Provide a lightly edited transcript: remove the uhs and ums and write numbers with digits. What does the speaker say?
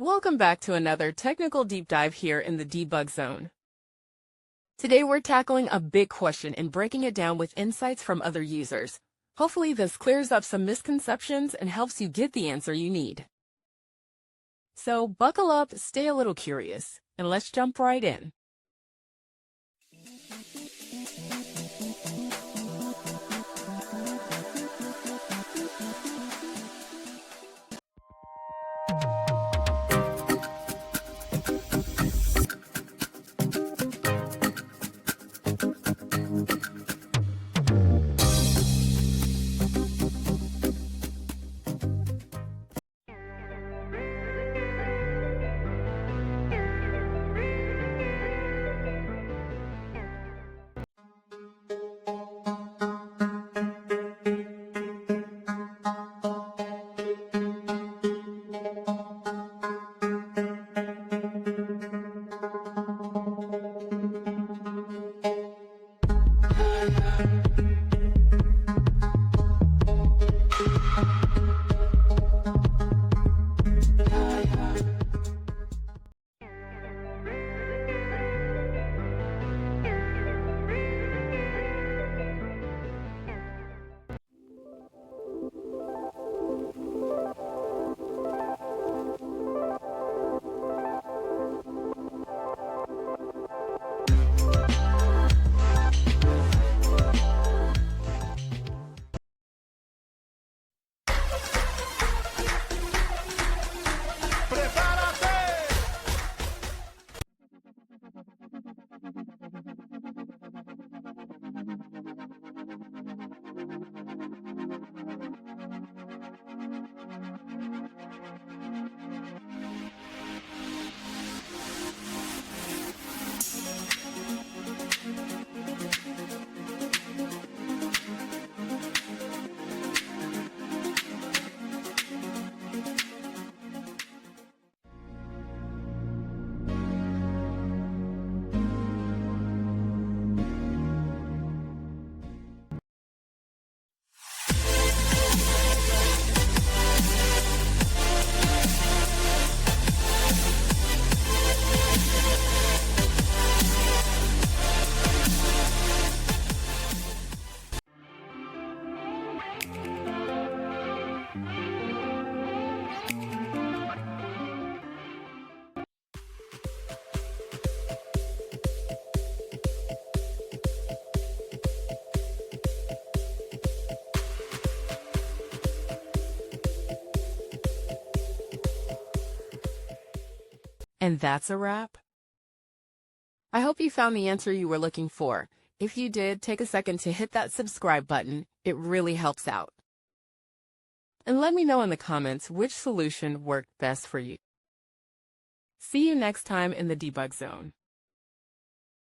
Welcome back to another technical deep dive here in the Debug Zone. Today we're tackling a big question and breaking it down with insights from other users. Hopefully this clears up some misconceptions and helps you get the answer you need. So buckle up, stay a little curious, and let's jump right in. And that's a wrap. I hope you found the answer you were looking for. If you did, take a second to hit that subscribe button. It really helps out. And let me know in the comments which solution worked best for you. See you next time in the Debug Zone.